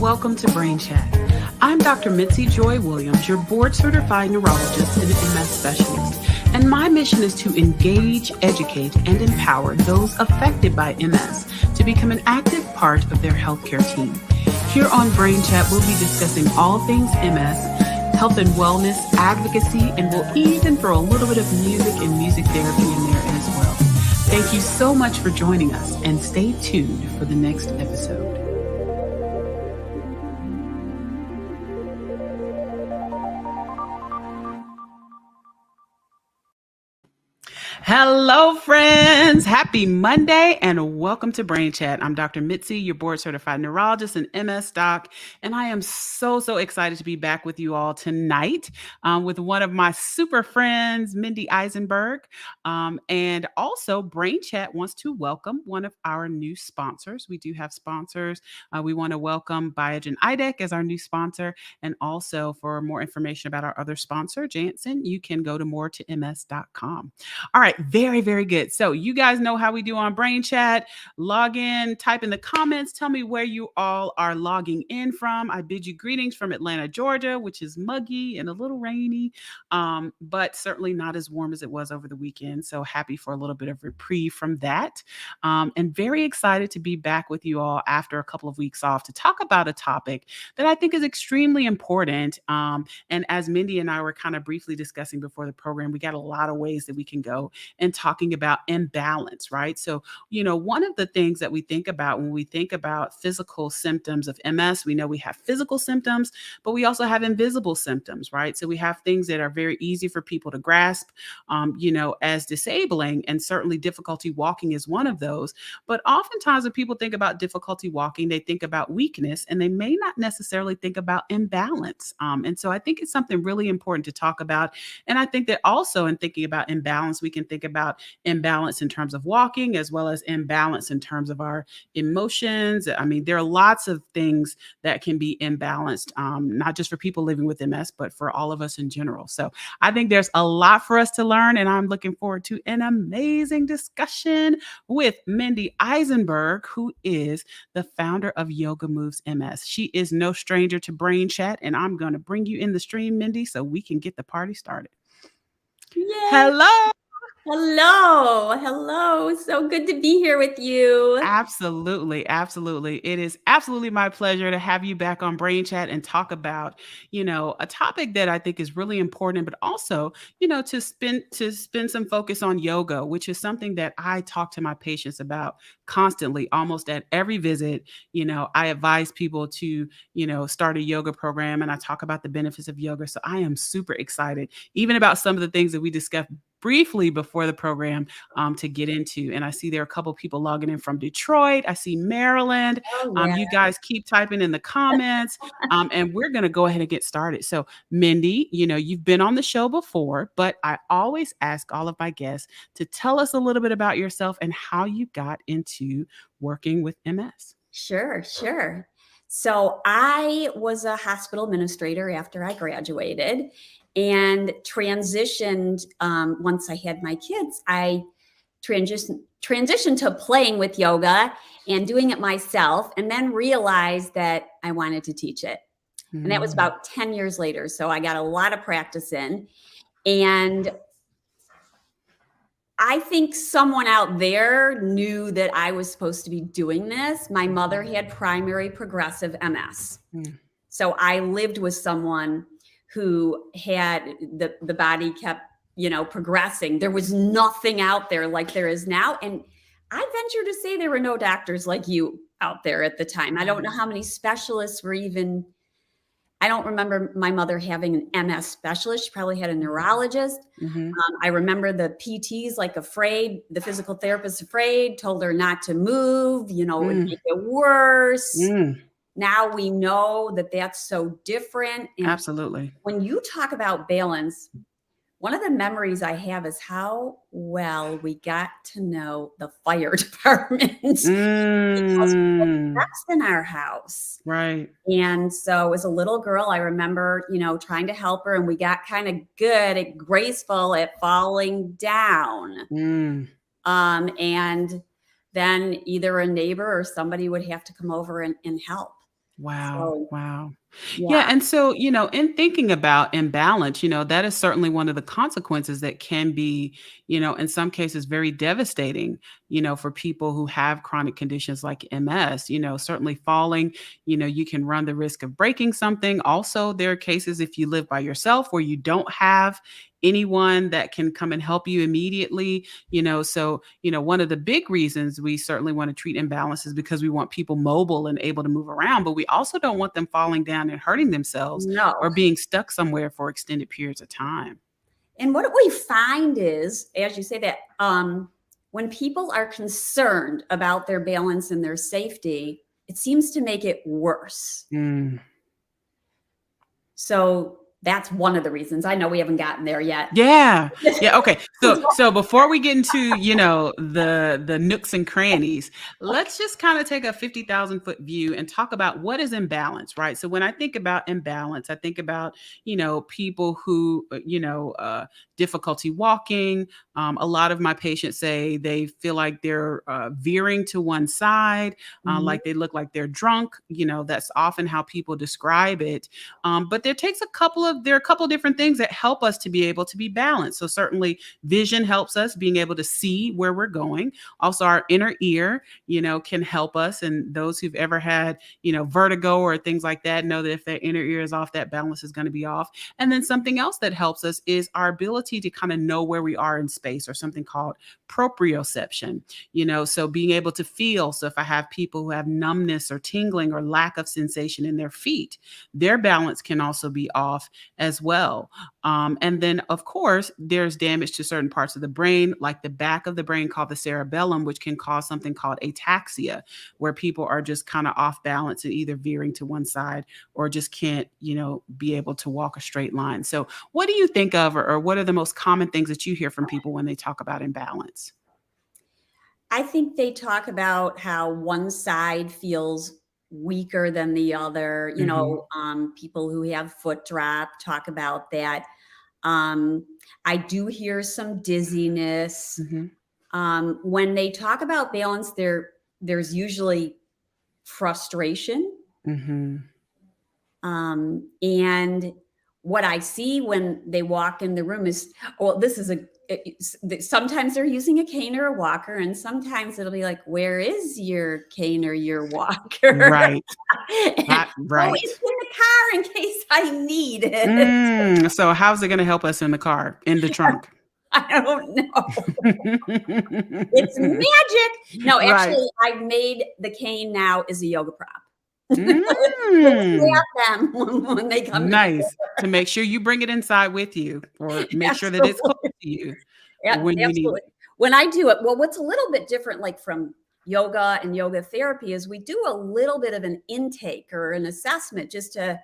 welcome to Brain Chat. I'm Dr. Mitzi Joy Williams, your board-certified neurologist and MS specialist, and my mission is to engage, educate, and empower those affected by MS to become an active part of their healthcare team. Here on Brain Chat, we'll be discussing all things MS, health and wellness, advocacy, and we'll even throw a little bit of music and music therapy in there as well. Thank you so much for joining us, and stay tuned for the next episode. Hello, friends. Happy Monday and welcome to Brain Chat. I'm Dr. Mitzi, your board certified neurologist and MS doc, and I am so excited to be back with you all tonight with one of my super friends, Mindy Eisenberg. And also, Brain Chat wants to welcome one of our new sponsors. We do have sponsors. We want to welcome Biogen IDEC as our new sponsor. And also, for more information about our other sponsor, Janssen, you can go to more2ms.com. All right, very good. So you guys know how we do on Brain Chat. Log in, type in the comments, tell me where you all are logging in from. I bid you greetings from Atlanta, Georgia, which is muggy and a little rainy, but certainly not as warm as it was over the weekend. So happy for a little bit of reprieve from that. And very excited to be back with you all after a couple of weeks off to talk about a topic that I think is extremely important. And as Mindy and I were kind of briefly discussing before the program, we got a lot of ways that we can go and talking about imbalance, right? So, one of the things that we think about when we think about physical symptoms of MS, we know we have physical symptoms, but we also have invisible symptoms, right? So we have things that are very easy for people to grasp, as disabling, and certainly difficulty walking is one of those. But oftentimes when people think about difficulty walking, they think about weakness and they may not necessarily think about imbalance. And so I think it's something really important to talk about. And I think that also in thinking about imbalance, we can think about imbalance in terms of walking as well as imbalance in terms of our emotions. I mean, there are lots of things that can be imbalanced, not just for people living with MS, but for all of us in general. So I think there's a lot for us to learn, and I'm looking forward to an amazing discussion with Mindy Eisenberg, who is the founder of Yoga Moves MS. She is no stranger to Brain Chat, and I'm going to bring you in the stream, Mindy, so we can get the party started. Yay. Hello. So good to be here with you. Absolutely. It is absolutely my pleasure to have you back on Brain Chat and talk about, a topic that I think is really important, but also, to spend some focus on yoga, which is something that I talk to my patients about constantly, almost at every visit. I advise people to, start a yoga program, and I talk about the benefits of yoga. So I am super excited, even about some of the things that we discussed briefly before the program to get into. And I see there are a couple people logging in from Detroit. I see Maryland. Oh, yeah. You guys keep typing in the comments, and we're going to go ahead and get started. So Mindy, you've been on the show before, but I always ask all of my guests to tell us a little bit about yourself and how you got into working with MS. Sure. So I was a hospital administrator after I graduated and transitioned. Once I had my kids, I transitioned to playing with yoga and doing it myself, and then realized that I wanted to teach it. And that was about 10 years later. So I got a lot of practice in. And I think someone out there knew that I was supposed to be doing this. My mother had primary progressive MS. So I lived with someone who had the body kept, progressing. There was nothing out there like there is now. And I venture to say there were no doctors like you out there at the time. I don't know how many specialists were even. I don't remember my mother having an MS specialist. She probably had a neurologist. I remember the PTs like afraid, the physical therapist afraid, told her not to move, it would make it worse. Now we know that that's so different. And absolutely. When you talk about balance, one of the memories I have is how well we got to know the fire department because we had pets in our house. Right. And so as a little girl, I remember, trying to help her, and we got kind of good at graceful at falling down. And then either a neighbor or somebody would have to come over and help. Wow. So, Wow. Yeah. yeah. And so, in thinking about imbalance, that is certainly one of the consequences that can be, in some cases very devastating, for people who have chronic conditions like MS, certainly falling, you can run the risk of breaking something. Also, there are cases if you live by yourself where you don't have anyone that can come and help you immediately, so, one of the big reasons we certainly want to treat imbalance is because we want people mobile and able to move around, but we also don't want them falling down and hurting themselves No. or being stuck somewhere for extended periods of time. And what we find is, as you say that, when people are concerned about their balance and their safety, it seems to make it worse. Mm. So that's one of the reasons. I know we haven't gotten there yet. Yeah. Yeah. Okay. So before we get into, the nooks and crannies, let's just kind of take a 50,000-foot view and talk about what is imbalance, right? So when I think about imbalance, I think about, people who, difficulty walking. A lot of my patients say they feel like they're veering to one side, Mhm. like they look like they're drunk. That's often how people describe it. But there are a couple different things that help us to be able to be balanced. So certainly vision helps us being able to see where we're going. Also our inner ear, can help us. And those who've ever had, vertigo or things like that know that if their inner ear is off, that balance is going to be off. And then something else that helps us is our ability to kind of know where we are in space, or something called proprioception, so being able to feel. So if I have people who have numbness or tingling or lack of sensation in their feet, their balance can also be off as well. And then, of course, there's damage to certain parts of the brain, like the back of the brain called the cerebellum, which can cause something called ataxia, where people are just kind of off balance and either veering to one side or just can't, be able to walk a straight line. So what do you think of, or what are the most common things that you hear from people when they talk about imbalance? I think they talk about how one side feels weaker than the other. Mhm. People who have foot drop talk about that. Um, I do hear some dizziness. Mhm. When they talk about balance, there's usually frustration. Mhm. And what I see when they walk in the room is, well, this is sometimes they're using a cane or a walker, and sometimes it'll be like, where is your cane or your walker? Right. Oh, Right. it's in the car in case I need it. So how's it going to help us in the car, in the trunk? I don't know. It's magic. No, Right. actually, I've made the cane now is a yoga prop. Mm. We'll snap them when they come in. Nice. To make sure you bring it inside with you, or make sure that it's close Absolutely. to you Yeah, when you need absolutely. it. When I do it, well, what's a little bit different, like from yoga and yoga therapy, is we do a little bit of an intake or an assessment just to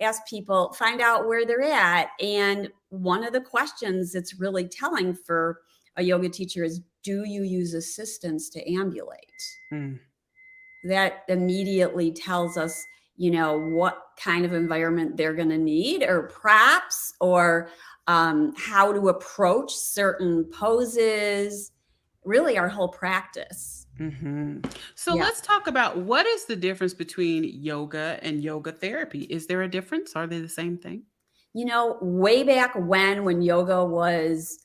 ask people, find out where they're at. And one of the questions that's really telling for a yoga teacher is, do you use assistance to ambulate? Mm. That immediately tells us, what kind of environment they're going to need, or props, or how to approach certain poses, really our whole practice. Mhm. So Yeah. let's talk about, what is the difference between yoga and yoga therapy? Is there a difference? Are they the same thing? Way back when yoga was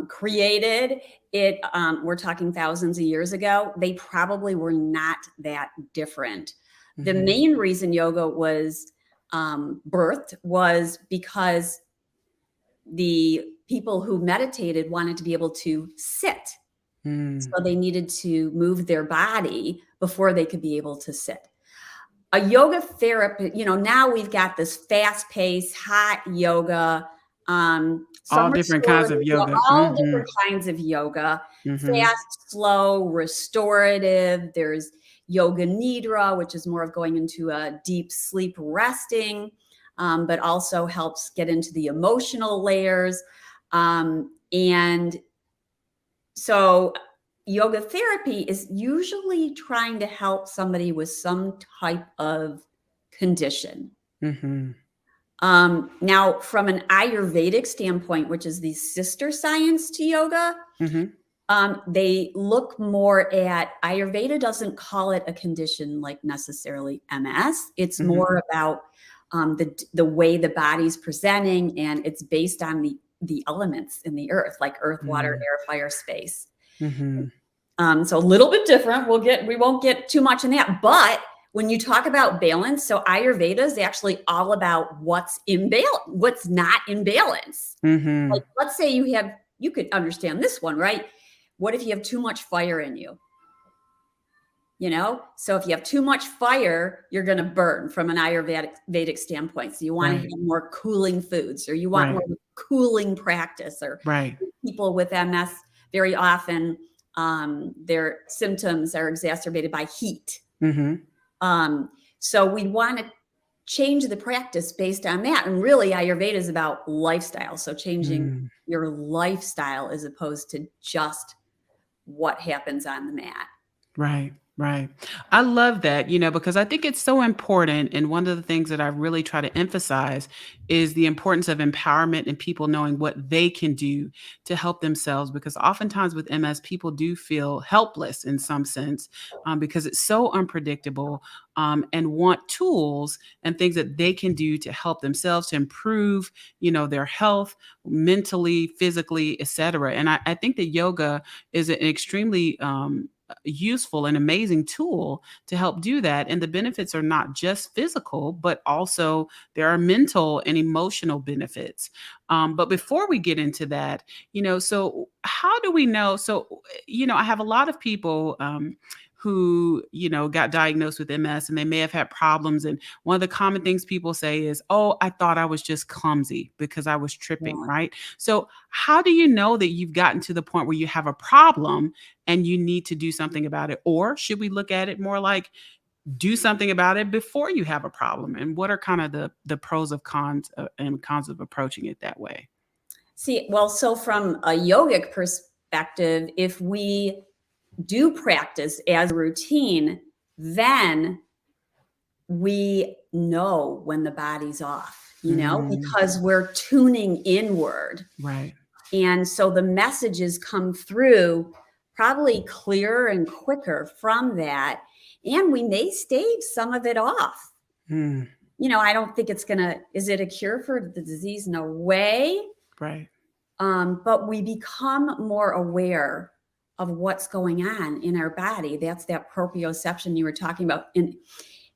created, we're talking thousands of years ago, they probably were not that different. The Mhm. main reason yoga was birthed was because the people who meditated wanted to be able to sit. Mm. So they needed to move their body before they could be able to sit. A yoga therapy, now we've got this fast paced, hot yoga, All some different kinds restorative, of yoga. all Mhm. different kinds of yoga, Mhm. fast, slow, restorative. There's yoga nidra, which is more of going into a deep sleep resting, but also helps get into the emotional layers. And so yoga therapy is usually trying to help somebody with some type of condition. Mhm. Now, from an Ayurvedic standpoint, which is the sister science to yoga, Mhm. They look more at, Ayurveda doesn't call it a condition like necessarily MS. It's more about the way the body's presenting, and it's based on the elements in the earth, like earth, water, air, fire, space. So a little bit different. We won't get too much in that, but when you talk about balance, so Ayurveda is actually all about what's not in balance. Like, let's say you could understand this one, right? What if you have too much fire in you? So if you have too much fire, you're going to burn from an Ayurvedic standpoint. So you want to have more cooling foods, or you want more cooling practice, or people with MS, very often their symptoms are exacerbated by heat. So we want to change the practice based on that. And really, Ayurveda is about lifestyle. So changing your lifestyle as opposed to just what happens on the mat. Right. I love that, because I think it's so important. And one of the things that I really try to emphasize is the importance of empowerment and people knowing what they can do to help themselves. Because oftentimes with MS, people do feel helpless in some sense because it's so unpredictable, and want tools and things that they can do to help themselves to improve, their health mentally, physically, etc. And I think that yoga is an extremely useful and amazing tool to help do that. And the benefits are not just physical, but also there are mental and emotional benefits. But before we get into that, so how do we know? So, I have a lot of people who, got diagnosed with MS, and they may have had problems. And one of the common things people say is, oh, I thought I was just clumsy because I was tripping, right? So how do you know that you've gotten to the point where you have a problem and you need to do something about it? Or should we look at it more like do something about it before you have a problem? And what are kind of the pros of cons and cons of approaching it that way? So from a yogic perspective, if we do practice as a routine, then we know when the body's off, because we're tuning inward. Right. And so the messages come through probably clearer and quicker from that. And we may stave some of it off. I don't think is it a cure for the disease? No way. Right. But we become more aware of what's going on in our body. That's that proprioception you were talking about. And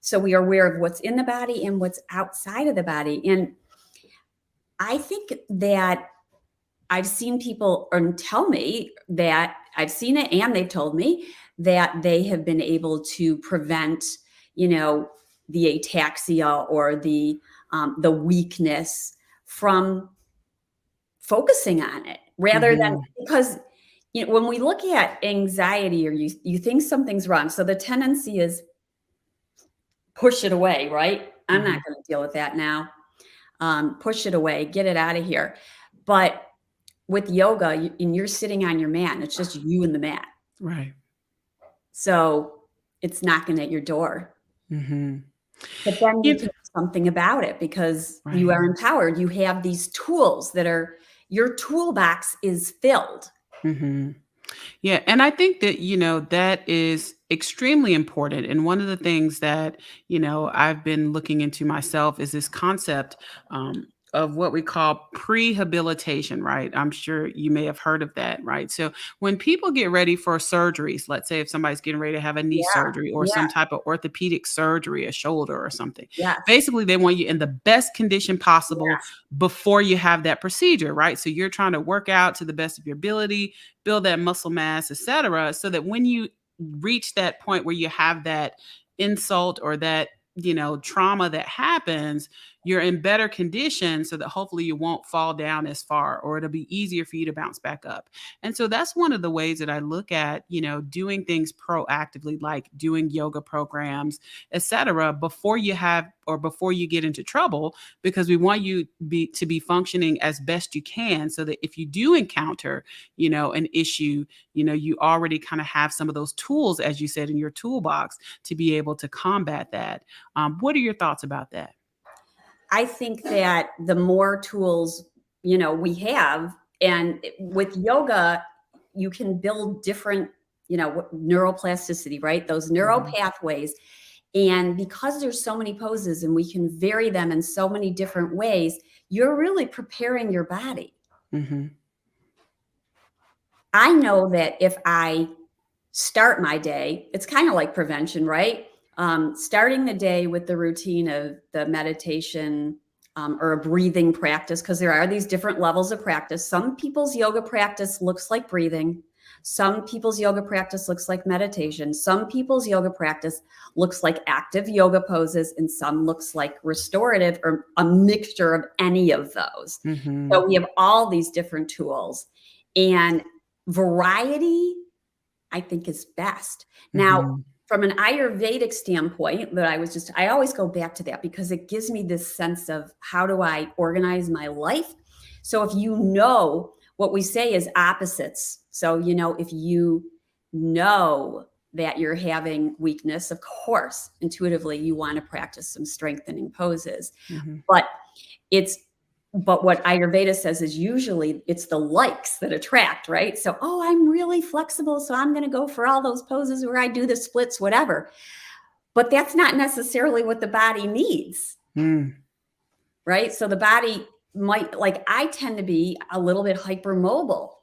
so we are aware of what's in the body and what's outside of the body. And I think that I've seen people tell me that I've seen it, and they've told me that they have been able to prevent, the ataxia or the weakness from focusing on it, rather than, because when we look at anxiety, or you think something's wrong, so the tendency is push it away, right? I'm not going to deal with that now. Push it away, get it out of here. But with yoga, and you're sitting on your mat, and it's just you and the mat. Right. So it's knocking at your door. But then you can do something about it, because you are empowered. You have these tools your toolbox is filled. Yeah. And I think that, that is extremely important. And one of the things that, I've been looking into myself is this concept of what we call pre-habilitation, right? I'm sure you may have heard of that, right? So when people get ready for surgeries, let's say if somebody's getting ready to have a knee surgery or some type of orthopedic surgery, a shoulder or something, basically they want you in the best condition possible before you have that procedure, right? So you're trying to work out to the best of your ability, build that muscle mass, etc., so that when you reach that point where you have that insult or that trauma that happens, you're in better condition so that hopefully you won't fall down as far, or it'll be easier for you to bounce back up. And so that's one of the ways that I look at, doing things proactively, like doing yoga programs, etc., before you get into trouble, because we want you to be functioning as best you can, so that if you do encounter, an issue, you already kind of have some of those tools, as you said, in your toolbox to be able to combat that. What are your thoughts about that? I think that the more tools, we have, and with yoga, you can build different, neuroplasticity, right? Those neural pathways. And because there's so many poses and we can vary them in so many different ways, you're really preparing your body. I know that if I start my day, it's kind of like prevention, right? Starting the day with the routine of the meditation or a breathing practice, because there are these different levels of practice. Some people's yoga practice looks like breathing. Some people's yoga practice looks like meditation. Some people's yoga practice looks like active yoga poses, and some looks like restorative, or a mixture of any of those. So we have all these different tools, and variety, I think, is best. Now, from an Ayurvedic standpoint, I always go back to that because it gives me this sense of how do I organize my life? So if you know what we say is opposites. So, if you know that you're having weakness, of course, intuitively, you want to practice some strengthening poses. But what Ayurveda says is usually it's the likes that attract, right? So, I'm really flexible, so I'm going to go for all those poses where I do the splits, whatever. But that's not necessarily what the body needs, right? So the body might, I tend to be a little bit hypermobile.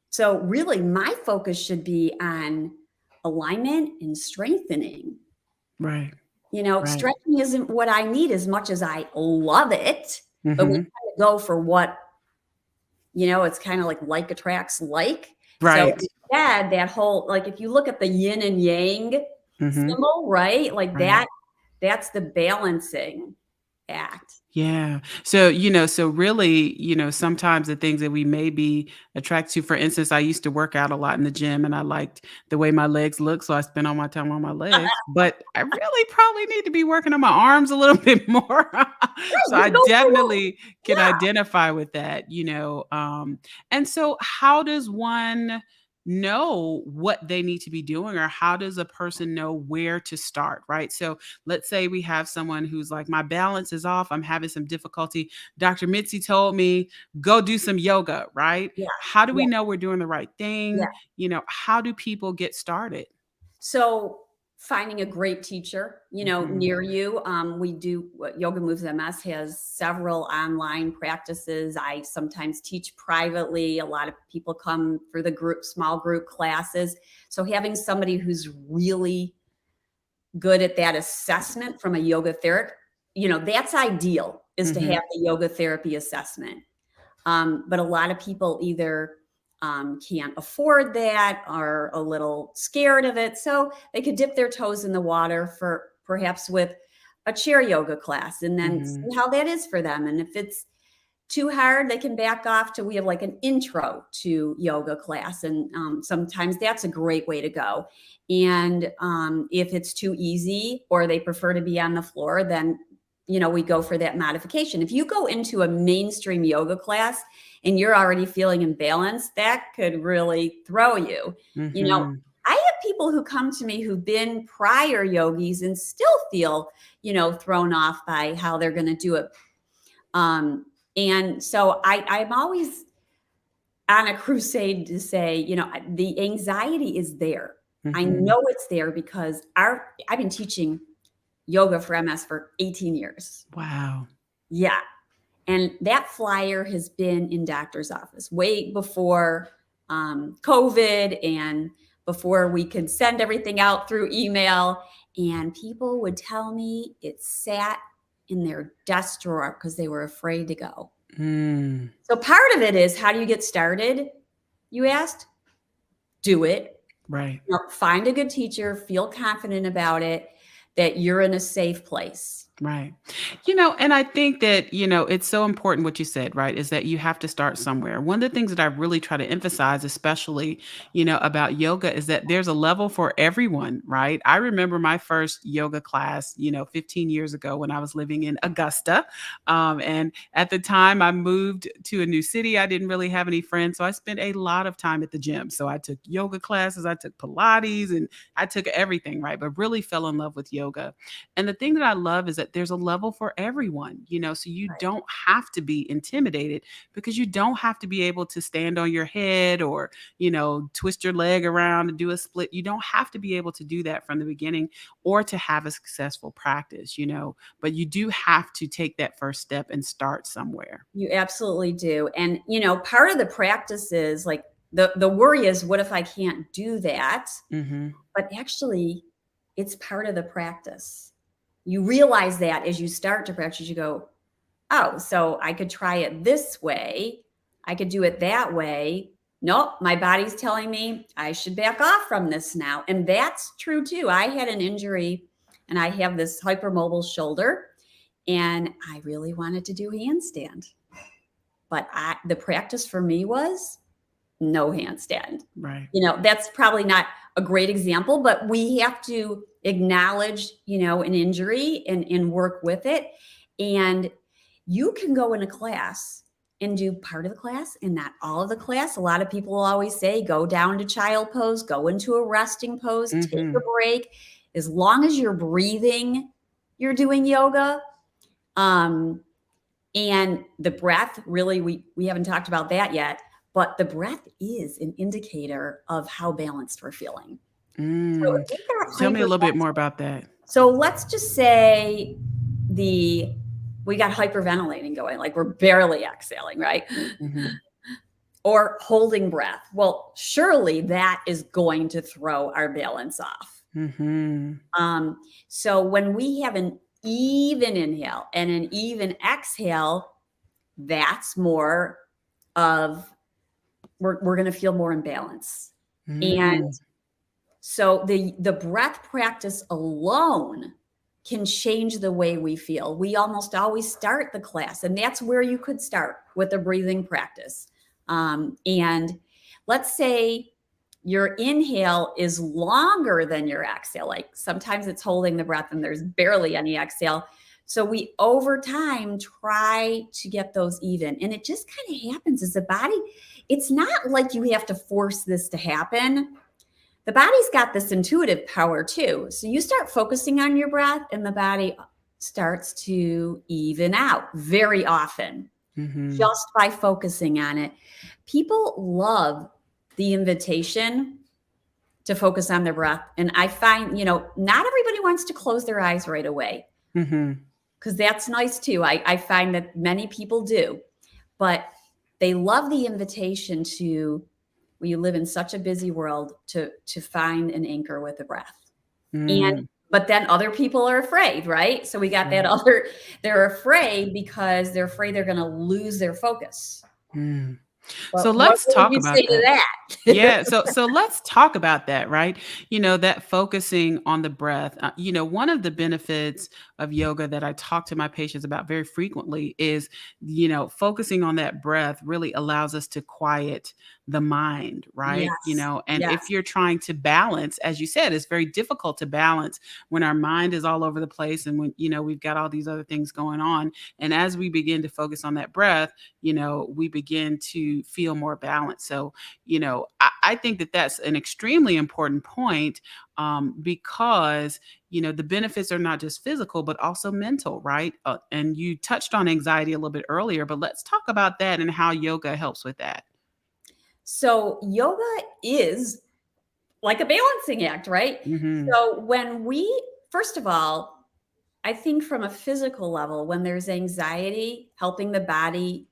So really my focus should be on alignment and strengthening. Right. Stretching isn't what I need as much as I love it. But we kind of go for what, it's kind of like attracts like. Right. So instead, that whole, if you look at the yin and yang symbol, right? That's the balancing act. Yeah. So, so really, sometimes the things that we may be attracted to, for instance, I used to work out a lot in the gym and I liked the way my legs look. So I spent all my time on my legs, but I really probably need to be working on my arms a little bit more. So I definitely can identify with that, and so how does one know what they need to be doing, or how does a person know where to start, right? So let's say we have someone who's like, my balance is off, I'm having some difficulty. Dr. Mitzi told me, go do some yoga, right? Yeah. How do we know we're doing the right thing? Yeah. How do people get started? So finding a great teacher, near you. We do Yoga Moves MS has several online practices. I sometimes teach privately. A lot of people come for the small group classes. So having somebody who's really good at that assessment from a yoga therapist, that's ideal, is to have the yoga therapy assessment. But a lot of people either can't afford that, are a little scared of it. So they could dip their toes in the water for perhaps with a chair yoga class and then see how that is for them. And if it's too hard, they can back off to, we have an intro to yoga class. And sometimes that's a great way to go. And if it's too easy or they prefer to be on the floor, then we go for that modification. If you go into a mainstream yoga class and you're already feeling imbalanced, that could really throw you. I have people who come to me who've been prior yogis and still feel, thrown off by how they're going to do it. And so I'm always on a crusade to say, the anxiety is there. I know it's there because I've been teaching yoga for MS for 18 years. Wow. Yeah. And that flyer has been in doctor's office way before COVID and before we could send everything out through email. And people would tell me it sat in their desk drawer because they were afraid to go. So part of it is, how do you get started? You asked? Do it. Right. Find a good teacher, feel confident about it, that you're in a safe place. Right. And I think that, it's so important what you said, right, is that you have to start somewhere. One of the things that I really try to emphasize, especially, about yoga, is that there's a level for everyone, right? I remember my first yoga class, 15 years ago when I was living in Augusta. And at the time I moved to a new city, I didn't really have any friends. So I spent a lot of time at the gym. So I took yoga classes, I took Pilates, and I took everything, right? But really fell in love with yoga. And the thing that I love is that that there's a level for everyone, so you don't have to be intimidated, because you don't have to be able to stand on your head or, twist your leg around and do a split. You don't have to be able to do that from the beginning or to have a successful practice, but you do have to take that first step and start somewhere. You absolutely do. And, part of the practice is like the worry is, what if I can't do that? Mm-hmm. But actually, it's part of the practice. You realize that as you start to practice, you go, oh, so I could try it this way. I could do it that way. Nope, my body's telling me I should back off from this now. And that's true too. I had an injury and I have this hypermobile shoulder, and I really wanted to do handstand. But the practice for me was no handstand. Right. That's probably not a great example, but we have to acknowledge, an injury and work with it. And you can go in a class and do part of the class and not all of the class. A lot of people will always say, go down to child pose, go into a resting pose, take a break. As long as you're breathing, you're doing yoga. And the breath, really, we haven't talked about that yet, but the breath is an indicator of how balanced we're feeling. So tell me a little bit more about that. So let's just say we got hyperventilating going, like we're barely exhaling, right? Mm-hmm. Or holding breath. Well, surely that is going to throw our balance off. Mm-hmm. So when we have an even inhale and an even exhale, that's more of, we're going to feel more in balance. And so the breath practice alone can change the way we feel. We almost always start the class, and that's where you could start with a breathing practice. And let's say your inhale is longer than your exhale. Like sometimes it's holding the breath and there's barely any exhale. So we, over time, try to get those even. And it just kind of happens as a body. It's not like you have to force this to happen. The body's got this intuitive power too. So you start focusing on your breath and the body starts to even out very often, just by focusing on it. People love the invitation to focus on their breath. And I find, not everybody wants to close their eyes right away, because that's nice too. I find that many people do, but they love the invitation to, we live in such a busy world, to find an anchor with the breath. But then other people are afraid, right? So we got that other, they're afraid because they're afraid they're going to lose their focus. So let's talk about that. Yeah. So let's talk about that, right? That focusing on the breath. One of the benefits of yoga that I talk to my patients about very frequently is, focusing on that breath really allows us to quiet the mind, right? And if you're trying to balance, as you said, it's very difficult to balance when our mind is all over the place and when, we've got all these other things going on. And as we begin to focus on that breath, we begin to feel more balanced. So, I think that that's an extremely important point, because, the benefits are not just physical, but also mental, right? And you touched on anxiety a little bit earlier, but let's talk about that and how yoga helps with that. So yoga is like a balancing act, right? So when first of all, I think from a physical level, when there's anxiety, helping the body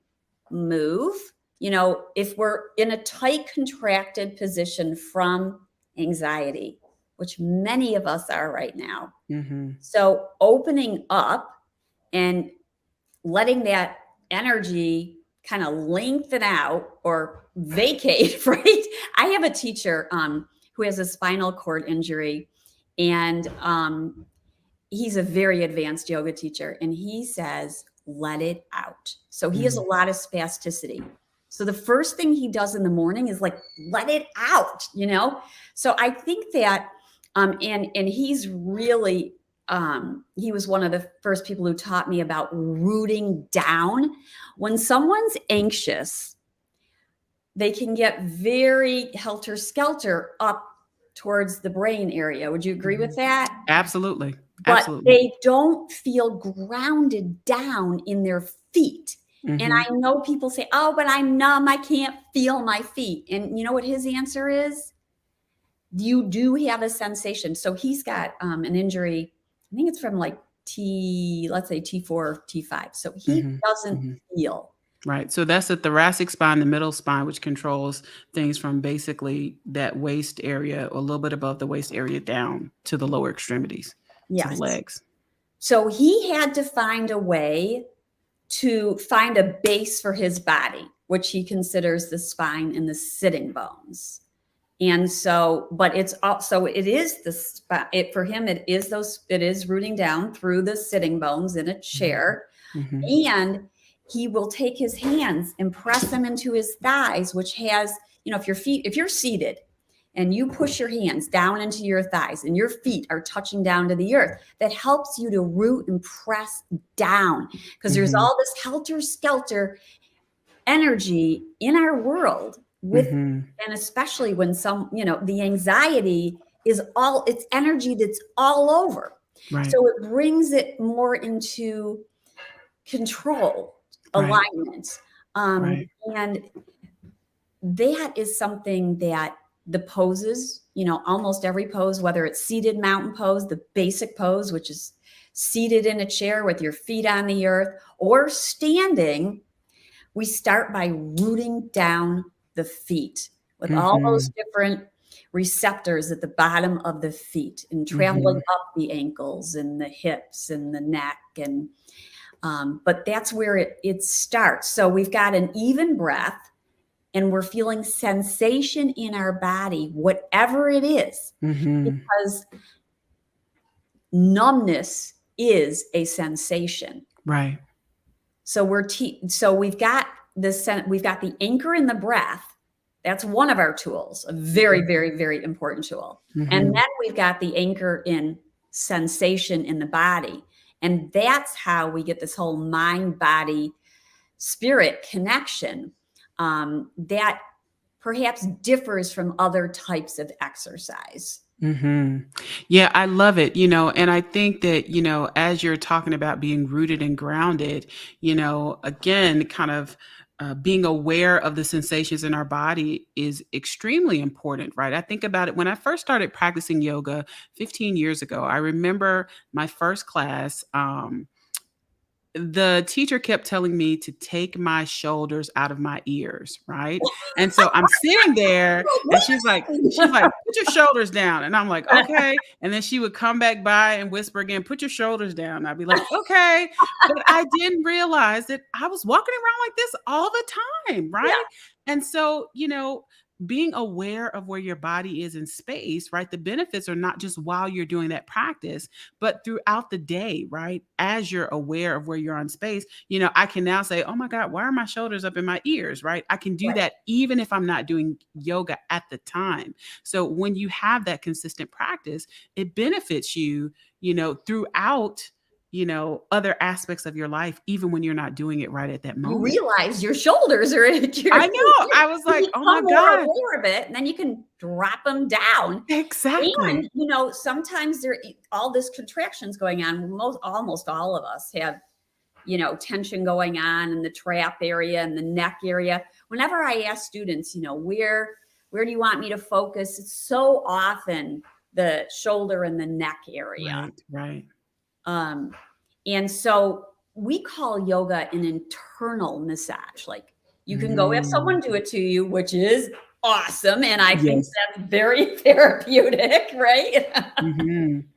move, if we're in a tight, contracted position from anxiety, which many of us are right now. So opening up and letting that energy kind of lengthen out or vacate, right? I have a teacher who has a spinal cord injury, and he's a very advanced yoga teacher, and he says, let it out. So he has a lot of spasticity. So the first thing he does in the morning is like, let it out, So I think that, and he's really, he was one of the first people who taught me about rooting down. When someone's anxious, they can get very helter-skelter up towards the brain area. Would you agree with that? Absolutely. But Absolutely. they don't feel grounded down in their feet. And I know people say, oh, but I'm numb. I can't feel my feet. And you know what his answer is? You do have a sensation. So he's got an injury. I think it's from like let's say T4, T5. So he doesn't feel. Right. So that's the thoracic spine, the middle spine, which controls things from basically that waist area or a little bit above the waist area down to the lower extremities, to the legs. So he had to find a way to find a base for his body, which he considers the spine and the sitting bones. And so, but it's also, it is the spot, for him, it is rooting down through the sitting bones in a chair. And he will take his hands and press them into his thighs, which has, if you're seated and you push your hands down into your thighs and your feet are touching down to the earth, that helps you to root and press down, because there's all this helter-skelter energy in our world with, and especially when the anxiety is it's energy that's all over. Right. So it brings it more into control, alignment. And that is something that the poses, almost every pose, whether it's seated mountain pose, the basic pose, which is seated in a chair with your feet on the earth, or standing, we start by rooting down the feet with all those different receptors at the bottom of the feet and traveling up the ankles and the hips and the neck. And but that's where it starts. So we've got an even breath and we're feeling sensation in our body, whatever it is, because numbness is a sensation. Right. So we've got the anchor in the breath. That's one of our tools, a very, very, very important tool. And then we've got the anchor in sensation in the body. And that's how we get this whole mind, body, spirit connection that perhaps differs from other types of exercise. Yeah, I love it. And I think that, as you're talking about being rooted and grounded, again, kind of being aware of the sensations in our body is extremely important, right? I think about it when I first started practicing yoga 15 years ago. I remember my first class, the teacher kept telling me to take my shoulders out of my ears, right? And so I'm sitting there and she's like, put your shoulders down. And I'm like, okay. And then she would come back by and whisper again, put your shoulders down. I'd be like, okay. But I didn't realize that I was walking around like this all the time, right? Yeah. And so, being aware of where your body is in space, right? The benefits are not just while you're doing that practice, but throughout the day, right? As you're aware of where you're on space, I can now say, oh my God, why are my shoulders up in my ears, right? I can do that even if I'm not doing yoga at the time. So when you have that consistent practice, it benefits you, throughout other aspects of your life, even when you're not doing it right at that moment. You realize your shoulders are at your I know. I was like, oh my God. More of it, and then you can drop them down. Exactly. And, sometimes there all this contractions going on. Almost all of us have, tension going on in the trap area and the neck area. Whenever I ask students, where do you want me to focus? It's so often the shoulder and the neck area. Right. And so we call yoga an internal massage. Like you can go have someone do it to you, which is awesome. And I think that's very therapeutic, right?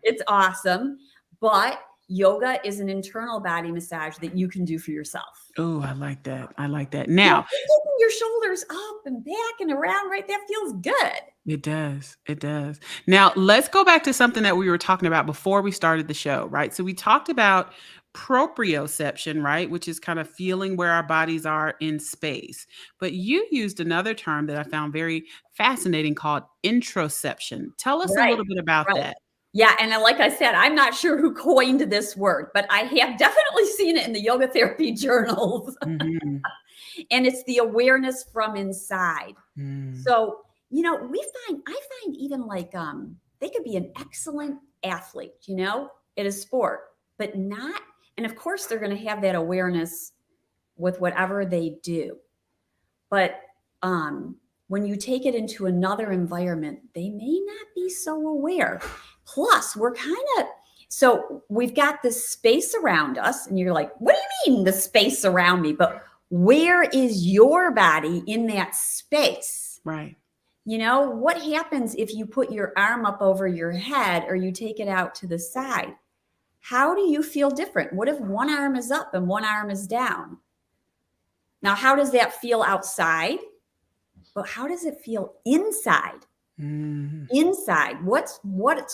It's awesome. But yoga is an internal body massage that you can do for yourself. Oh, I like that. Now, taking your shoulders up and back and around, right? That feels good. It does. Now, let's go back to something that we were talking about before we started the show, right? So we talked about proprioception, right? Which is kind of feeling where our bodies are in space. But you used another term that I found very fascinating called Introception. Tell us a little bit about that. Yeah. And like I said, I'm not sure who coined this word, but I have definitely seen it in the yoga therapy journals. And it's the awareness from inside. So I find even like, they could be an excellent athlete, at a sport, but not, and of course they're going to have that awareness with whatever they do. But when you take it into another environment, they may not be so aware. Plus, so we've got this space around us, and you're like, what do you mean the space around me? But where is your body in that space? Right. What happens if you put your arm up over your head or you take it out to the side? How do you feel different? What if one arm is up and one arm is down? Now, how does that feel outside? But how does it feel inside? Inside, what's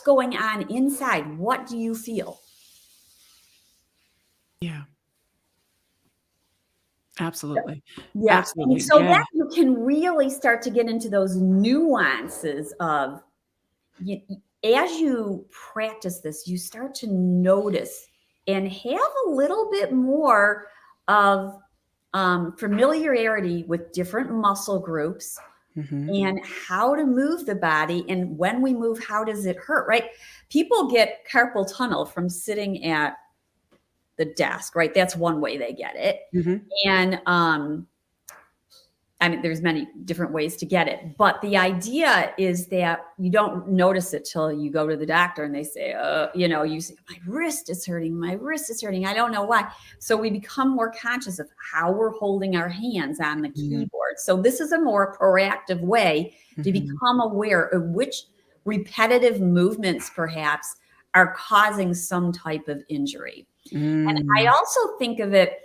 going on inside? What do you feel? Yeah. Absolutely. Yeah. Absolutely. And so Yeah. then you can really start to get into those nuances of, as you practice this, you start to notice and have a little bit more of familiarity with different muscle groups and how to move the body. And when we move, how does it hurt, right? People get carpal tunnel from sitting at the desk, right? That's one way they get it. And there's many different ways to get it, but the idea is that you don't notice it till you go to the doctor and they say, you say, my wrist is hurting. I don't know why. So we become more conscious of how we're holding our hands on the keyboard. So this is a more proactive way to become aware of which repetitive movements perhaps are causing some type of injury. And I also think of it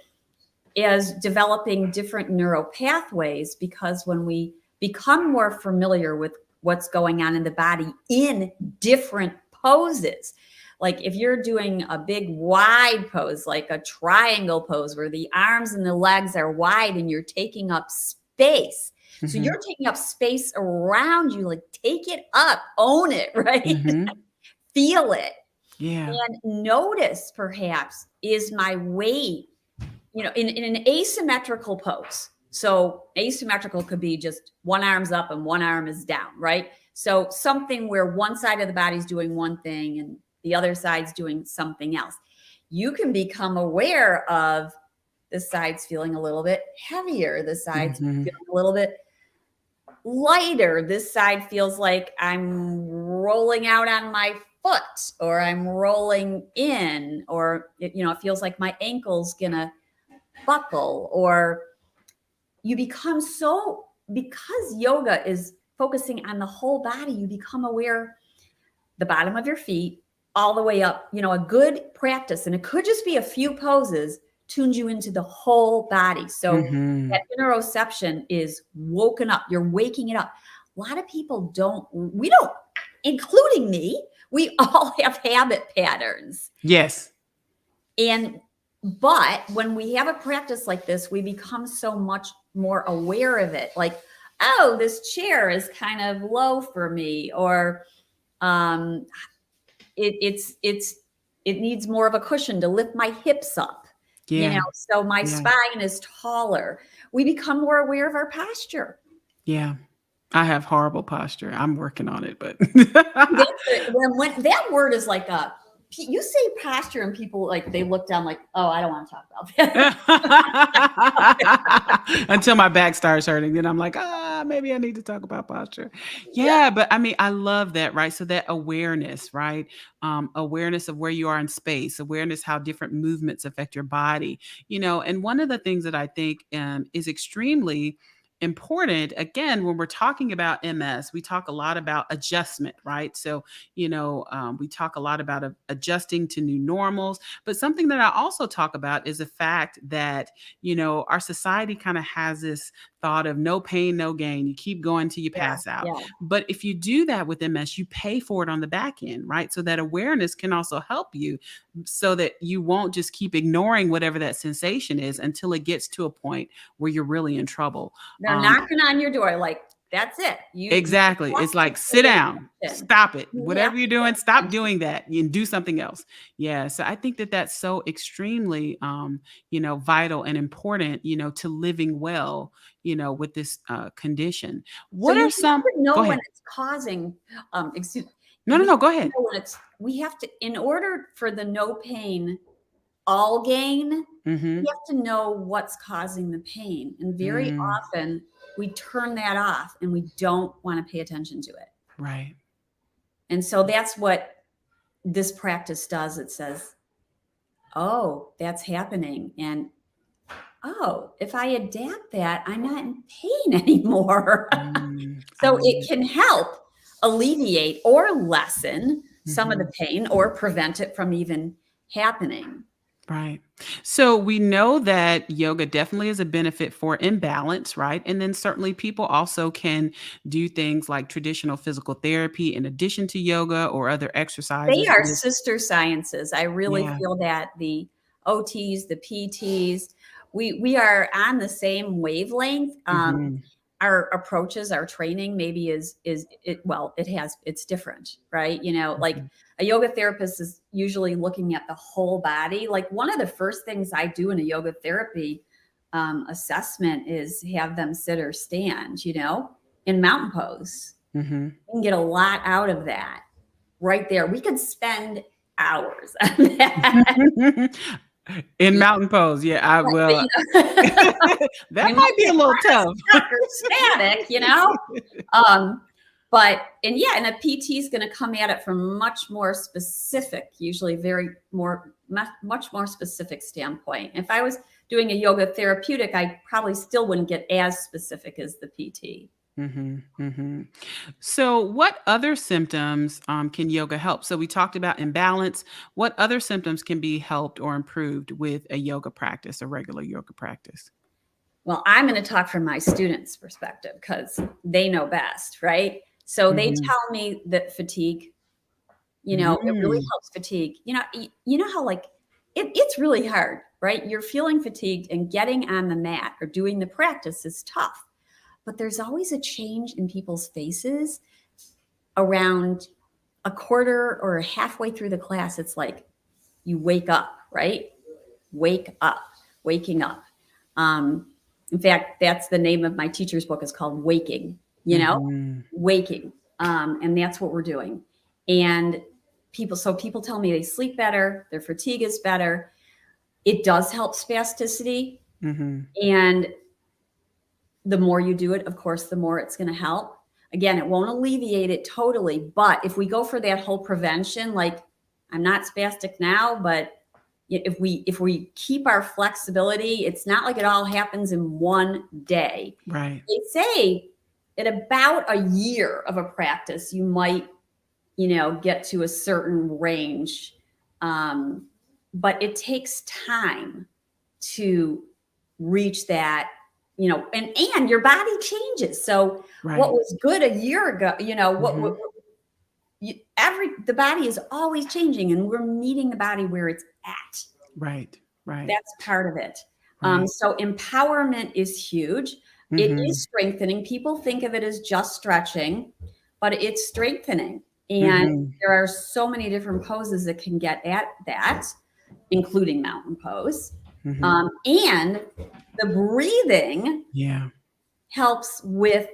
as developing different neural pathways, because when we become more familiar with what's going on in the body in different poses, like if you're doing a big wide pose, like a triangle pose where the arms and the legs are wide and you're taking up space. So you're taking up space around you, like take it up, own it, right? Feel it. Yeah. And notice perhaps, is my weight, in an asymmetrical pose. So asymmetrical could be just one arm's up and one arm is down, right? So something where one side of the body's doing one thing and the other side's doing something else. You can become aware of this side's feeling a little bit heavier. This side's feeling a little bit lighter. This side feels like I'm rolling out on my foot, or I'm rolling in, or it feels like my ankle's gonna buckle. Or you become because yoga is focusing on the whole body, you become aware the bottom of your feet all the way up. A good practice, and it could just be a few poses, tunes you into the whole body. So that interoception is woken up. You're waking it up. A lot of people we don't, including me, we all have habit patterns. Yes. But when we have a practice like this, we become so much more aware of it. Like, oh, this chair is kind of low for me, or it needs more of a cushion to lift my hips up. Yeah. So my spine is taller. We become more aware of our posture. Yeah. I have horrible posture. I'm working on it, but when that word is like you say posture and people like, they look down like, oh, I don't want to talk about that. Until my back starts hurting. Then I'm like, maybe I need to talk about posture. Yeah. But I love that, right? So that awareness, right? Awareness of where you are in space, awareness how different movements affect your body, and one of the things that I think is extremely important, again, when we're talking about MS, we talk a lot about adjustment, right? So, we talk a lot about adjusting to new normals, but something that I also talk about is the fact that, our society kind of has this thought of no pain, no gain. You keep going till you pass out. Yeah. But if you do that with MS, you pay for it on the back end, right? So that awareness can also help you so that you won't just keep ignoring whatever that sensation is until it gets to a point where you're really in trouble. They're knocking on your door like, That's it. Exactly. You have It's to like, sit pay down, attention. stop it. You have Whatever you're to pay doing, stop attention. doing that and do something else. Yeah. So I think that that's so extremely, vital and important, to living well, with this condition. So What you are have some, to know go when ahead. it's causing, excuse, No, we no, have no, go to ahead. know when we have to, in order for the no pain all gain, we Mm-hmm. have to know what's causing the pain. And very Mm, often we turn that off and we don't want to pay attention to it. right. And so that's what this practice does. It says, oh, that's happening. And oh, if I adapt that, I'm not in pain anymore. I So love it it. can help alleviate or lessen some of Mm-hmm. the pain or prevent it from even happening. Right. So we know that yoga definitely is a benefit for imbalance, right? And then certainly people also can do things like traditional physical therapy in addition to yoga or other They exercises are with, sister sciences. I really yeah. feel that the OTs, the PTs, we are on the same wavelength. Hmm. Our approaches, our training maybe is it well, it's different, right? Like Hmm. a yoga therapist is usually looking at the whole body. Like one of the first things I do in a yoga therapy assessment is have them sit or stand, in mountain pose. Hmm. You can get a lot out of that right there. We could spend hours on that. In mountain pose. Yeah, I But, will. That we might might be a get little kind of tough. stuck or static. Um, and a PT is going to come at it from much more specific, usually much more specific standpoint. If I was doing a yoga therapeutic, I probably still wouldn't get as specific as the PT. Hmm. Hmm. So, what other symptoms can yoga help? So, we talked about imbalance. What other symptoms can be helped or improved with a yoga practice, a regular yoga practice? Well, I'm going to talk from my students' perspective because they know best, right? So they Hmm. tell me that fatigue, it really Mm, helps fatigue. You know how like it's really hard, right? You're feeling fatigued and getting on the mat or doing the practice is tough. But there's always a change in people's faces around a quarter or halfway through the class. It's like you wake up, right? Wake up, waking up. Um, in fact, that's the name of my teacher's book is called Waking, mhm. waking. And that's what we're doing. And people tell me they sleep better, their fatigue is better. It does help spasticity. Mhm. And the more you do it, of course, the more it's going to help. Again, it won't alleviate it totally. But if we go for that whole prevention, like I'm not spastic now, but if we keep our flexibility, it's not like it all happens in one day. Right. They say at about a year of a practice, you might, get to a certain range. But it takes time to reach that, and your body changes. So what Right. was good a year ago, what Mhm. the body is always changing and we're meeting the body where it's at. Right. Right. That's part of it. Right. So empowerment is huge. It is Mhm. strengthening. People think of it as just stretching, but it's strengthening. And Mhm. there are so many different poses that can get at that, including mountain pose. Mhm. And the breathing Yeah. helps with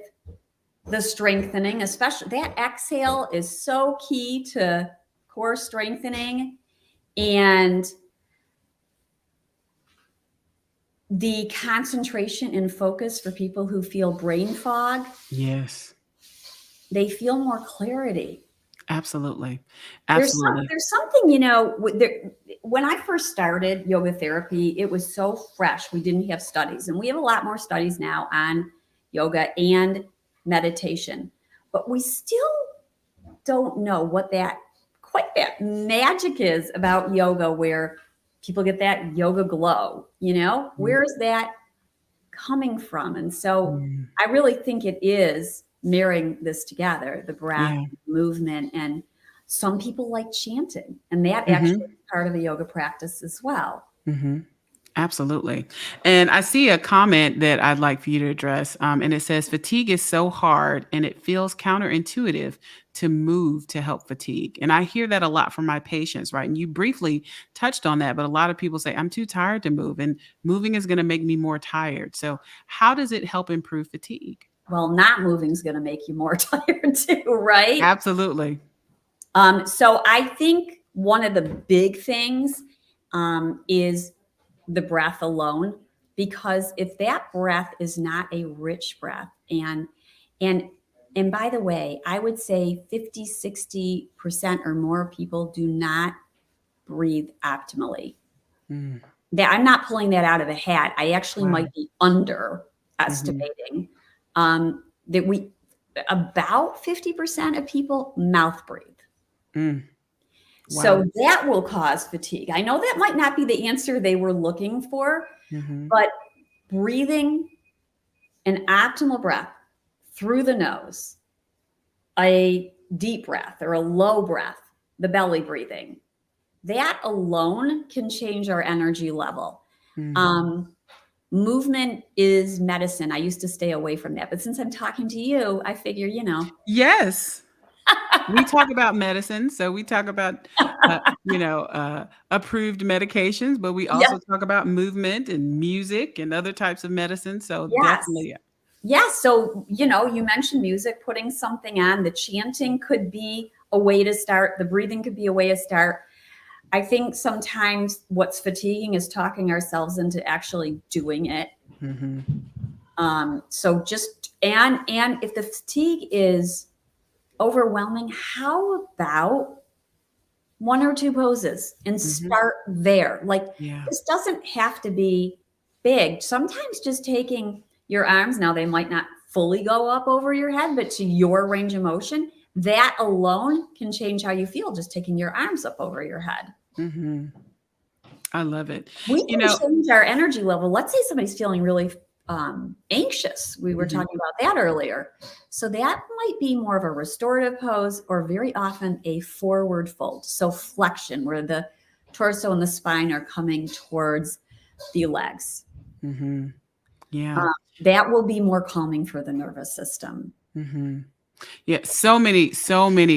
the strengthening, especially that exhale is so key to core strengthening. And the concentration and focus for people who feel brain fog, Yes. they feel more clarity. Absolutely. Absolutely. There's something, when I first started yoga therapy, it was so fresh. We didn't have studies, and we have a lot more studies now on yoga and meditation, but we still don't know what that magic is about yoga where people get that yoga glow, Mm. where is that coming from? And so Mm. I really think it is marrying this together, the breath, Yeah. movement, and some people like chanting, and that actually Mhm. is part of the yoga practice as well. Mhm. Absolutely. And I see a comment that I'd like for you to address. And it says, fatigue is so hard and it feels counterintuitive to move to help fatigue. And I hear that a lot from my patients, right? And you briefly touched on that, but a lot of people say, I'm too tired to move, and moving is going to make me more tired. So, how does it help improve fatigue? Well, not moving is going to make you more tired too, right? Absolutely. So I think one of the big things is the breath alone, because if that breath is not a rich breath, and by the way, I would say 50-60% or more people do not breathe optimally. Mm. That I'm not pulling that out of a hat. I actually might be underestimating that we about 50% of people mouth breathe. Mm. Wow. So that will cause fatigue. I know that might not be the answer they were looking for, but breathing an optimal breath through the nose, a deep breath or a low breath, the belly breathing, that alone can change our energy level. Movement is medicine. I used to stay away from that, but since I'm talking to you, I figure, Yes. We talk about medicine, so we talk about, approved medications, but we also talk about movement and music and other types of medicine. So definitely. Yes. So, you mentioned music, putting something on. The chanting could be a way to start. The breathing could be a way to start. I think sometimes what's fatiguing is talking ourselves into actually doing it. So and if the fatigue is overwhelming, how about 1 or 2 poses and start there? This doesn't have to be big. Sometimes just taking your arms, now they might not fully go up over your head, but to your range of motion, that alone can change how you feel, just taking your arms up over your head. I love it. We can change our energy level. Let's say somebody's feeling really anxious. We were talking about that earlier. So that might be more of a restorative pose, or very often a forward fold. So flexion, where the torso and the spine are coming towards the legs. Yeah. That will be more calming for the nervous system. Yeah, so many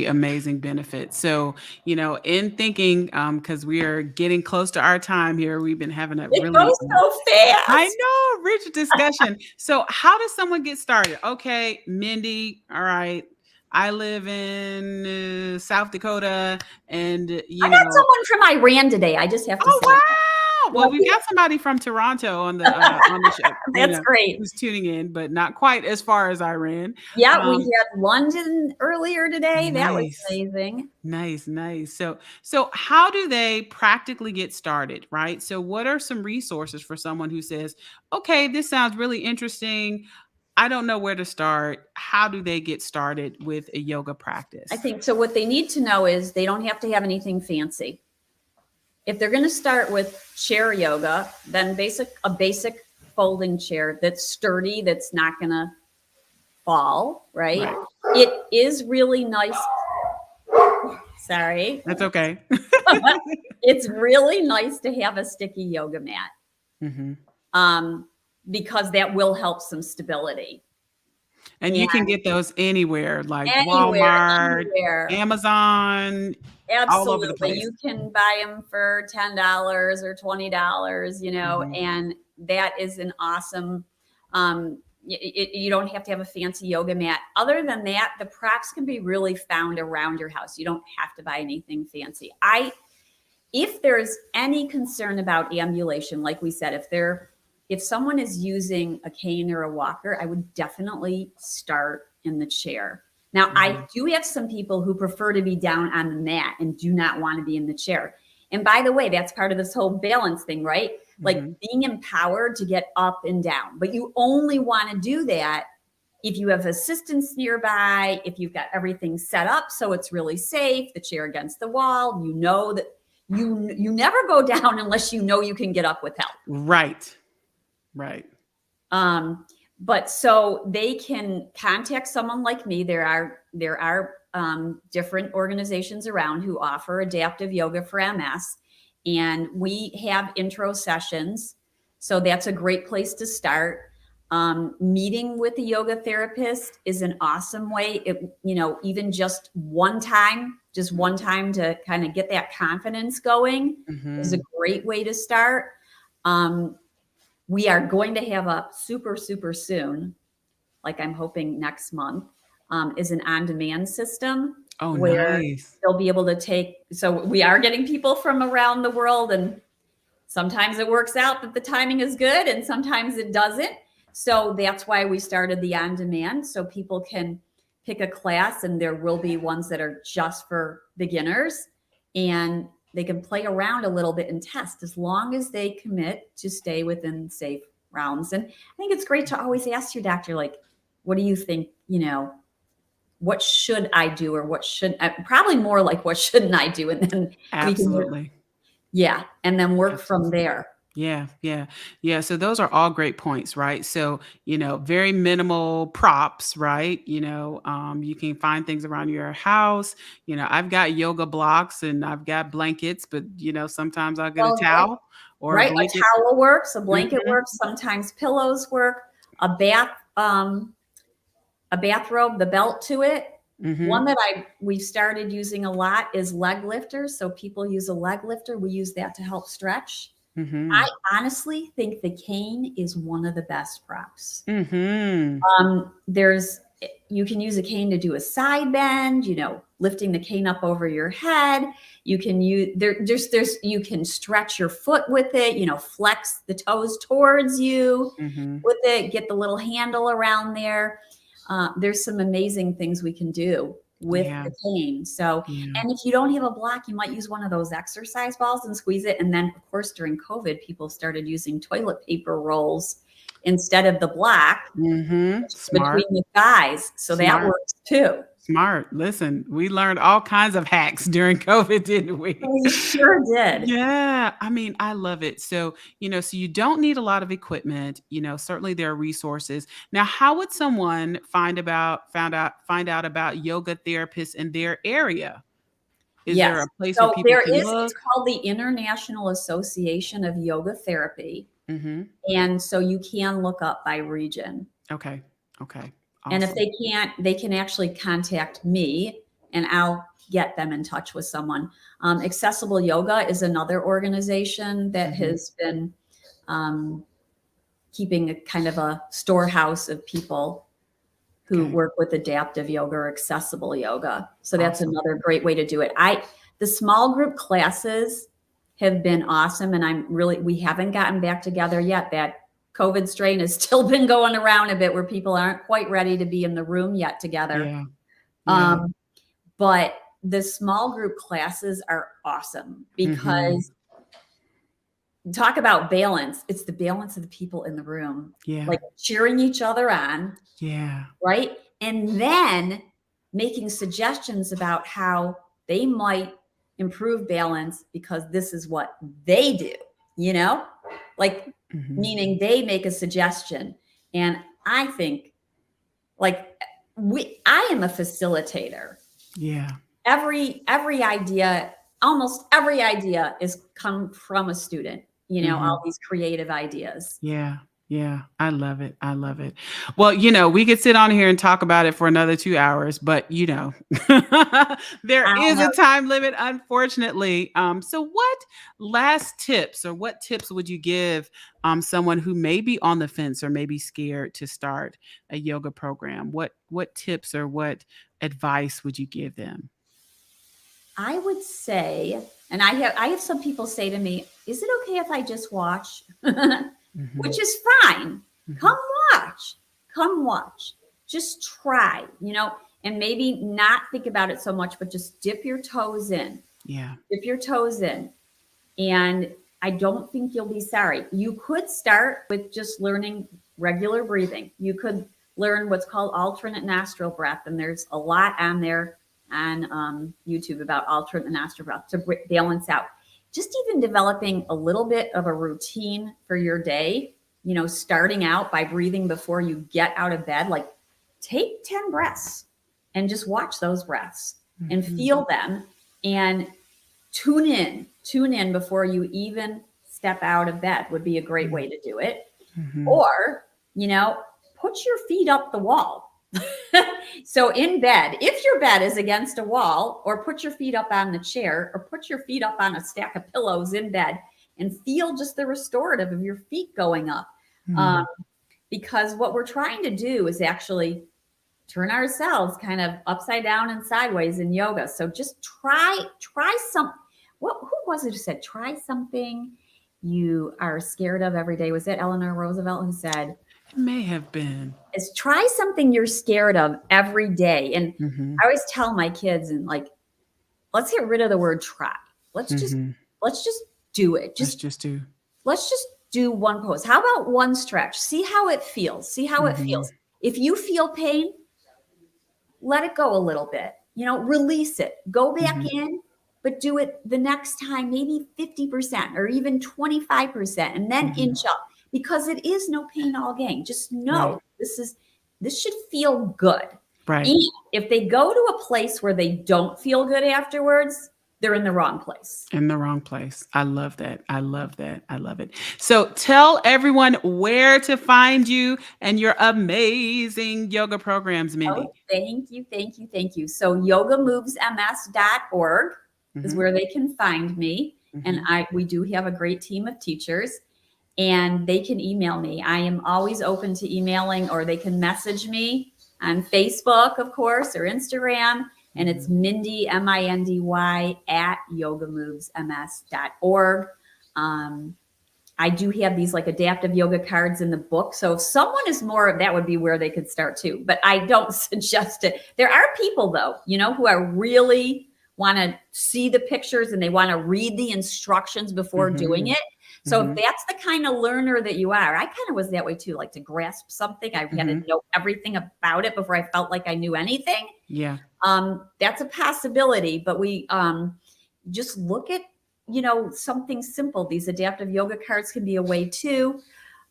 amazing benefits. So, in thinking, because we are getting close to our time here, we've been having a It really goes so fast. I know, rich discussion. So, how does someone get started? Okay, Mindy, all right. I live in South Dakota, and I got someone from Iran today. I just have to say. Oh wow! Well, we've got somebody from Toronto on the show. That's great. Who's tuning in, but not quite as far as Iran. Yeah, we had London earlier today. That was amazing. Nice. So how do they practically get started, right? So what are some resources for someone who says, okay, this sounds really interesting, I don't know where to start. How do they get started with a yoga practice? I think so. What they need to know is they don't have to have anything fancy. If they're going to start with chair yoga, then a basic folding chair that's sturdy, that's not going to fall, right? It is really nice. Sorry. That's okay. It's really nice to have a sticky yoga mat. Because that will help some stability. And you can get those anywhere, like Walmart, Amazon, all over the place. You can buy them for $10 or $20, and that is an awesome, you don't have to have a fancy yoga mat. Other than that, the props can be really found around your house. You don't have to buy anything fancy. If there's any concern about ambulation, like we said, if someone is using a cane or a walker, I would definitely start in the chair. Now, I do have some people who prefer to be down on the mat and do not want to be in the chair. And by the way, that's part of this whole balance thing, right? Like being empowered to get up and down. But you only want to do that if you have assistance nearby, if you've got everything set up so it's really safe, the chair against the wall, you know that you never go down unless you know you can get up with help. Right. But so they can contact someone like me. There are different organizations around who offer adaptive yoga for MS, and we have intro sessions So that's a great place to start. Meeting with a yoga therapist is an awesome way. Even just one time to kind of get that confidence going is a great way to start. We are going to have a super, super soon, like I'm hoping next month, is an on-demand system where nice. they'll be able to so we are getting people from around the world, and sometimes it works out that the timing is good and sometimes it doesn't. So that's why we started the on-demand, so people can pick a class, and there will be ones that are just for beginners, and they can play around a little bit and test as long as they commit to stay within safe rounds. And I think it's great to always ask your doctor, like, what do you think, what should I do, or what should I, probably more like, what shouldn't I do? And then Absolutely. and then work from there. Yeah. So those are all great points, right? So, very minimal props, right? You can find things around your house. I've got yoga blocks and I've got blankets, but, sometimes I'll get a towel or a Right. blanket. A towel works, a blanket works. Sometimes pillows work, a bathrobe, the belt to it. One that we've started using a lot is leg lifters. So people use a leg lifter. We use that to help stretch. I honestly think the cane is one of the best props. You can use a cane to do a side bend, lifting the cane up over your head. You can you can stretch your foot with it, flex the toes towards you with it, get the little handle around there. There's some amazing things we can do with the cane. So, and if you don't have a block, you might use one of those exercise balls and squeeze it. And then, of course, during COVID, people started using toilet paper rolls instead of the block between the thighs. So that works too. Smart. Listen, we learned all kinds of hacks during COVID, didn't we? We sure did. Yeah. I mean, I love it. So, so you don't need a lot of equipment. Certainly there are resources. Now, how would someone find out about yoga therapists in their area? Is there a place where people can look? It's called the International Association of Yoga Therapy. And so you can look up by region. Okay. Awesome. And if they can't, they can actually contact me and I'll get them in touch with someone. Accessible Yoga is another organization that has been keeping a kind of a storehouse of people who work with adaptive yoga or accessible yoga. So that's another great way to do it. The small group classes have been awesome, and we haven't gotten back together yet. That COVID strain has still been going around a bit where people aren't quite ready to be in the room yet together. But the small group classes are awesome because talk about balance. It's the balance of the people in the room, like cheering each other on. Right. And then making suggestions about how they might improve balance because this is what they do, meaning they make a suggestion. And I think I am a facilitator. Every idea, almost every idea is come from a student, all these creative ideas. Yeah, I love it. Well, we could sit on here and talk about it for another 2 hours, but there is a time limit, unfortunately. So what last tips or what tips would you give someone who may be on the fence or may be scared to start a yoga program? What tips or what advice would you give them? I would say, and I have some people say to me, is it okay if I just watch? Which is fine. Come watch, just try, and maybe not think about it so much, but just dip your toes in. Dip your toes in. And I don't think you'll be sorry. You could start with just learning regular breathing. You could learn what's called alternate nostril breath. And there's a lot on there on YouTube about alternate nostril breath to balance out. Just even developing a little bit of a routine for your day, starting out by breathing before you get out of bed, like take 10 breaths and just watch those breaths and feel them and tune in before you even step out of bed would be a great way to do it. Mm-hmm. Or, put your feet up the wall. So in bed, if your bed is against a wall, or put your feet up on the chair, or put your feet up on a stack of pillows in bed, and feel just the restorative of your feet going up. Mm-hmm. Because what we're trying to do is actually turn ourselves kind of upside down and sideways in yoga. So just try some. Who was it who said, try something you are scared of every day? Was that Eleanor Roosevelt who said? It may have been. Is try something you're scared of every day. And Mm-hmm. I always tell my kids, and like, let's get rid of the word try. Let's just do it. Let's just do one pose. How about one stretch? See how it feels. If you feel pain, let it go a little bit. Release it. Go back in, but do it the next time, maybe 50% or even 25%, and then inch up, because it is no pain, all gain. Just know this should feel good. Right. And if they go to a place where they don't feel good afterwards, they're in the wrong place. I love that. I love it. So tell everyone where to find you and your amazing yoga programs, Mindy. Oh, thank you. So yogamovesms.org is where they can find me. And we do have a great team of teachers, and they can email me. I am always open to emailing, or they can message me on Facebook, of course, or Instagram. And it's Mindy, MINDY, at yogamovesms.org. I do have these like adaptive yoga cards in the book. So if someone is more of that, would be where they could start too. But I don't suggest it. There are people though, who are really want to see the pictures and they want to read the instructions before doing it. So if that's the kind of learner that you are, I kind of was that way too, like to grasp something. I had to know everything about it before I felt like I knew anything. Yeah. That's a possibility, but we just look at, something simple. These adaptive yoga cards can be a way too.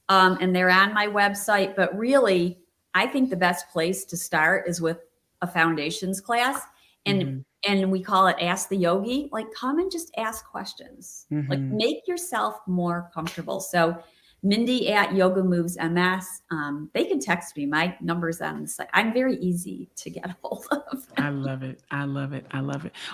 And they're on my website, but really I think the best place to start is with a foundations class. And we call it Ask the Yogi. Like, come and just ask questions. Like, make yourself more comfortable. So Mindy at Yoga Moves MS. They can text me. My number's on the site. I'm very easy to get a hold of. I love it.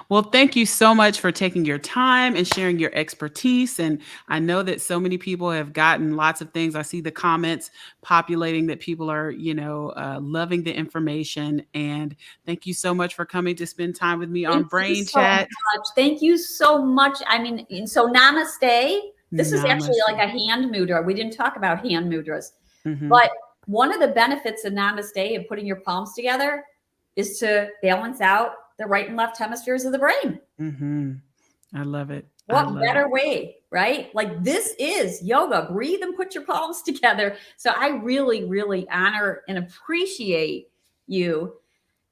Well, thank you so much for taking your time and sharing your expertise. And I know that so many people have gotten lots of things. I see the comments populating that people are, loving the information. And thank you so much for coming to spend time with me on Brain Chat. Thank you so much. I mean, so namaste. This is actually like a hand mudra. We didn't talk about hand mudras, but one of the benefits of namaste and putting your palms together is to balance out the right and left hemispheres of the brain. I love it. What better way, right? Like, this is yoga. Breathe and put your palms together. So I really, really honor and appreciate you,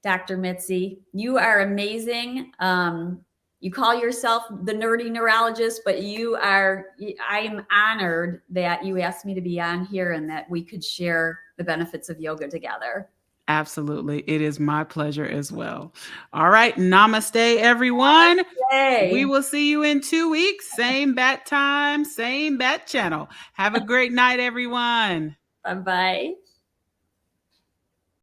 Dr. Mitzi. You are amazing. You call yourself the nerdy neurologist, but I am honored that you asked me to be on here and that we could share the benefits of yoga together. Absolutely. It is my pleasure as well. All right. Namaste, everyone. Namaste. We will see you in 2 weeks. Same bat time, same bat channel. Have a great night, everyone. Bye-bye.